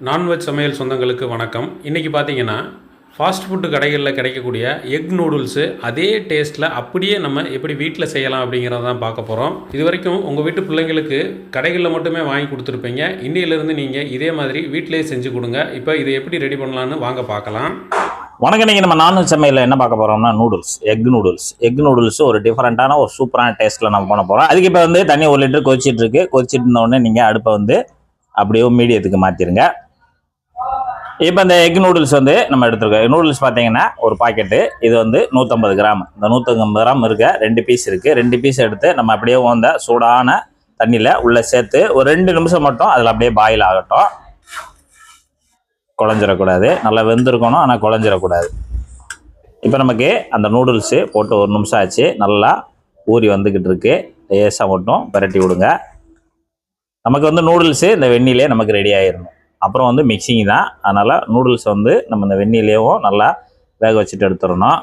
Non veg சமையல் சொந்தங்களுக்கு வணக்கம். இன்றைக்கி பார்த்தீங்கன்னா ஃபாஸ்ட் ஃபுட்டு கடைகளில் கிடைக்கக்கூடிய எக் நூடுல்ஸு அதே டேஸ்ட்டில் அப்படியே நம்ம எப்படி வீட்டில் செய்யலாம் அப்படிங்கிறத தான் பார்க்க போகிறோம். இது வரைக்கும் உங்கள் வீட்டு பிள்ளைங்களுக்கு கடைகளில் மட்டுமே வாங்கி கொடுத்துருப்பீங்க. இன்னையிலேருந்து நீங்கள் இதே மாதிரி வீட்டிலேயே செஞ்சு கொடுங்க. இப்போ இதை எப்படி ரெடி பண்ணலான்னு வாங்க பார்க்கலாம். வணக்கம். நீங்கள் நம்ம நான்வெஜ் சமையலில் என்ன பார்க்க போகிறோம்னா எக் நூடுல்ஸ் ஒரு டிஃப்ரெண்ட்டான ஒரு சூப்பரான டேஸ்ட்டில் நம்ம பண்ண போகிறோம். அதுக்கு இப்போ வந்து தண்ணி 1 லிட்டர் கொதிச்சிட்டு இருக்கு. கொதிச்சிட்டு இருந்தோடனே நீங்கள் அடுப்பை வந்து அப்படியே மீடியத்துக்கு மாற்றிடுங்க. இப்போ இந்த எக் நூடுல்ஸ் வந்து நம்ம எடுத்துருக்கோம். நூடுல்ஸ் பார்த்தீங்கன்னா ஒரு பாக்கெட்டு, இது வந்து 150 கிராம். இந்த 150 கிராம் இருக்க 2 பீஸ் இருக்குது. 2 பீஸ் எடுத்து நம்ம அப்படியே வந்த சூடான தண்ணியில் உள்ளே சேர்த்து ஒரு 2 நிமிஷம் மட்டும் அதில் அப்படியே பாயில் ஆகட்டும். குழஞ்சிடக்கூடாது, நல்லா வெந்திருக்கணும், ஆனால் குழஞ்சிடக்கூடாது. இப்போ நமக்கு அந்த நூடுல்ஸு போட்டு 1 நிமிஷம் ஆச்சு. நல்லா ஊறி வந்துக்கிட்டு இருக்கு. லேசாக மட்டும் பரட்டி விடுங்க. நமக்கு வந்து நூடுல்ஸு இந்த வெந்நிலே நமக்கு ரெடி ஆகிடணும். அப்புறம் வந்து மிக்சிங் தான். அதனால் நூடுல்ஸ் வந்து நம்ம இந்த வெந்நிலையும் நல்லா வேக வச்சுட்டு எடுத்துடணும்.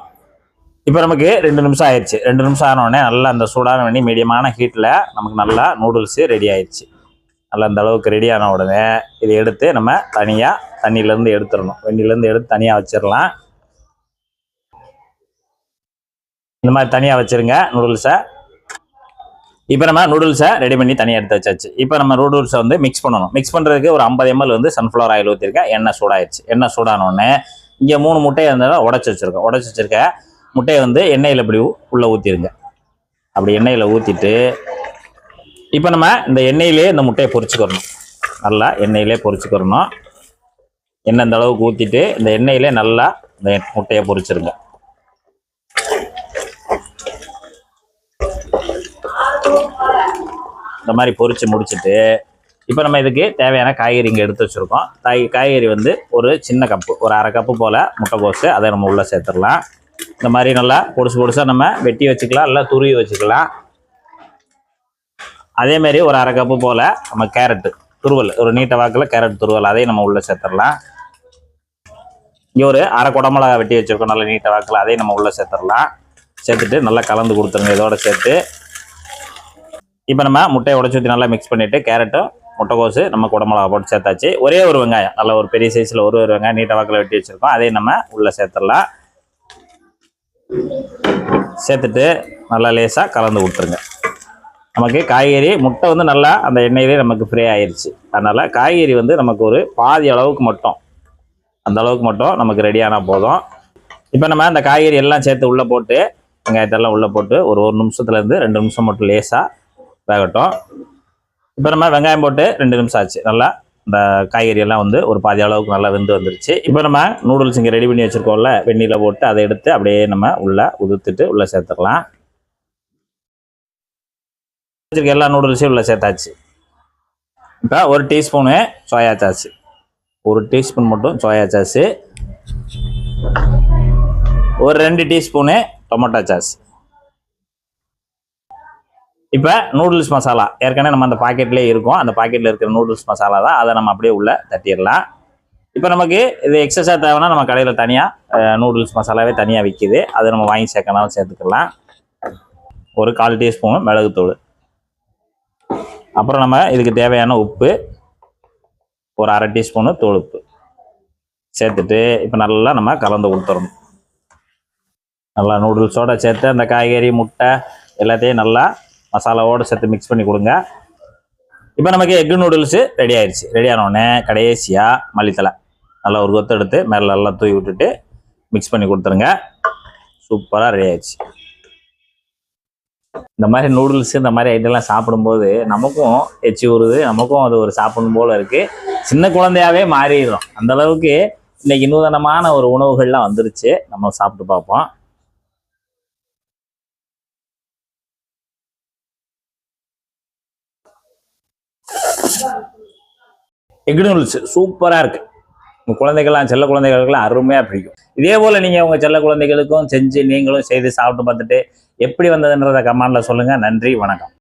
இப்போ நமக்கு 2 நிமிஷம் ஆயிடுச்சு. 2 நிமிஷம் ஆனோடனே நல்லா அந்த சூடான வெந்நி மீடியமான ஹீட்டில் நமக்கு நல்லா நூடுல்ஸு ரெடி ஆயிடுச்சு. நல்லா இந்த அளவுக்கு ரெடி ஆன உடனே இதை எடுத்து நம்ம தனியாக தண்ணியிலேருந்து எடுத்துடணும். வெந்நிலேருந்து எடுத்து தனியாக வச்சிடலாம். இந்த மாதிரி தனியாக வச்சுருங்க நூடுல்ஸை. இப்போ நம்ம நூடுல்ஸை ரெடி பண்ணி தனியாக எடுத்து வச்சாச்சு. இப்போ நம்ம நூடுல்ஸை வந்து மிக்ஸ் பண்ணணும். மிக்ஸ் பண்ணுறதுக்கு ஒரு 50 ml வந்து சன்ஃப்ளவர் ஆயில் ஊற்றிருக்கேன். எண்ணெய் சூடாயிடுச்சு. எண்ணெய் சூடானோடனே இங்கே 3 முட்டையை இருந்தாலும் உடச்சி வச்சுருக்க முட்டையை வந்து எண்ணெயில் இப்படி உள்ளே ஊற்றிடுங்க. அப்படி எண்ணெயில் ஊற்றிட்டு இப்போ நம்ம இந்த எண்ணெயிலே இந்த முட்டையை பொரிச்சுக்கிறணும். நல்லா எண்ணெயிலே பொரிச்சுக்கிறணும். எண்ணெய் இந்த அளவுக்கு ஊற்றிட்டு இந்த எண்ணெயிலே நல்லா இந்த முட்டையை பொரிச்சிருங்க. இந்த மாதிரி பொரிச்சு முடிச்சுட்டு இப்போ நம்ம இதுக்கு தேவையான காய்கறி இங்கே எடுத்து வச்சுருக்கோம். காய்கறி வந்து ஒரு சின்ன கப்பு, ஒரு 1/2 கப்பு போல் முட்டைக்கோசு, அதை நம்ம உள்ளே சேர்த்துடலாம். இந்த மாதிரி நல்லா பொடிசாக நம்ம வெட்டி வச்சுக்கலாம், இல்லை துருவி வச்சுக்கலாம். அதேமாரி ஒரு 1/2 கப்பு போல் நம்ம கேரட்டு துருவல், ஒரு நீட்ட வாக்கில் கேரட் துருவல், அதையும் நம்ம உள்ளே சேர்த்துடலாம். இங்கே ஒரு 1/2 குடமிளகா வெட்டி வச்சுருக்கோம், நல்லா நீட்ட வாக்கில், அதையும் நம்ம உள்ளே சேர்த்துடலாம். சேர்த்துட்டு நல்லா கலந்து கொடுத்துருங்க இதோட சேர்த்து. இப்போ நம்ம முட்டையை உடச்சி ஊற்றி நல்லா மிக்ஸ் பண்ணிவிட்டு கேரட்டும் முட்டைக்கோசு நம்ம குடமிளகா போட்டு சேர்த்தாச்சு. ஒரே ஒரு வெங்காயம், நல்ல ஒரு பெரிய சைஸில் ஒரு வெங்காயம் நீட்ட வாக்கில் வெட்டி வச்சுருக்கோம், அதையும் நம்ம உள்ளே சேர்த்துடலாம். சேர்த்துட்டு நல்லா லேசாக கலந்து கொடுத்துருங்க. நமக்கு காய்கறி முட்டை வந்து நல்லா அந்த எண்ணெயிலே நமக்கு ஃப்ரை ஆயிடுச்சு. அதனால் காய்கறி வந்து நமக்கு ஒரு பாதி அளவுக்கு மட்டும், அந்த அளவுக்கு மட்டும் நமக்கு ரெடியானால் போதும். இப்போ நம்ம அந்த காய்கறி எல்லாம் சேர்த்து உள்ளே போட்டு வெங்காயத்தெல்லாம் உள்ளே போட்டு ஒரு நிமிஷத்துலேருந்து 2 நிமிஷம் மட்டும் லேசாக வேகட்டும். இப்போ நம்ம வெங்காயம் போட்டு 2 நிமிஷம் ஆச்சு. நல்லா இந்த காய்கறி எல்லாம் வந்து ஒரு பாதி அளவுக்கு நல்லா வெந்து வந்துருச்சு. இப்போ நம்ம நூடுல்ஸ் இங்கே ரெடி பண்ணி வச்சுருக்கோம்ல, வெந்நியில் போட்டு அதை எடுத்து அப்படியே நம்ம உள்ளே உதுத்துட்டு உள்ளே சேர்த்துக்கலாம். எல்லா நூடுல்ஸையும் உள்ளே சேர்த்தாச்சு. இப்போ 1 டீஸ்பூனு சோயா சாஸ், 1 டீஸ்பூன் மட்டும் சோயா சாஸு, ஒரு 2 டீஸ்பூனு டொமேட்டோ சாஸ். இப்போ நூடுல்ஸ் மசாலா ஏற்கனவே நம்ம அந்த பாக்கெட்லேயே இருக்கும். அந்த பாக்கெட்டில் இருக்கிற நூடுல்ஸ் மசாலா தான், அதை நம்ம அப்படியே உள்ளே தட்டிடலாம். இப்போ நமக்கு இது எக்ஸஸாக தேவைன்னா நம்ம கடையில் தனியாக நூடுல்ஸ் மசாலாவே தனியாக விற்கிது, அதை நம்ம வாங்கி சேர்க்கனாலும் சேர்த்துக்கலாம். ஒரு 1/4 டீஸ்பூன் மிளகுத்தூள். அப்புறம் நம்ம இதுக்கு தேவையான உப்பு, ஒரு 1/2 டீஸ்பூனு தூள் உப்பு சேர்த்துட்டு இப்போ நல்லா நம்ம கலந்து கொடுத்துடணும். நல்லா நூடுல்ஸோடு சேர்த்து அந்த காய்கறி முட்டை எல்லாத்தையும் நல்லா மசாலாவோடு சேர்த்து மிக்ஸ் பண்ணி கொடுங்க. இப்போ நமக்கு எக் நூடுல்ஸு ரெடி ஆயிடுச்சு. ரெடி ஆனோடனே கடைசியாக மல்லித்தலை நல்லா ஒரு கொத்து எடுத்து மேலே நல்லா தூவி விட்டுட்டு மிக்ஸ் பண்ணி கொடுத்துருங்க. சூப்பராக ரெடி ஆயிடுச்சு. இந்த மாதிரி நூடுல்ஸு இந்த மாதிரி ஐட்டம்லாம் சாப்பிடும்போது நமக்கும் எச்சி ஊறுது, நமக்கும் அது ஒரு சாப்பிடணும் போல் இருக்குது. சின்ன குழந்தையாகவே மாறிடுறோம். அந்தளவுக்கு இன்றைக்கி நூதனமான ஒரு உணவுகள்லாம் வந்துருச்சு. நம்ம சாப்பிட்டு பார்ப்போம். எக் நூடுல்ஸ் சூப்பராக இருக்குது. உங்கள் குழந்தைகள்லாம், செல்ல குழந்தைகளுக்கெல்லாம் அருமையாக பிடிக்கும். இதே போல் நீங்கள் உங்கள் செல்ல குழந்தைகளுக்கும் செஞ்சு நீங்களும் செய்து சாப்பிட்டு பார்த்துட்டு எப்படி வந்ததுன்றதை கமெண்டில் சொல்லுங்கள். நன்றி, வணக்கம்.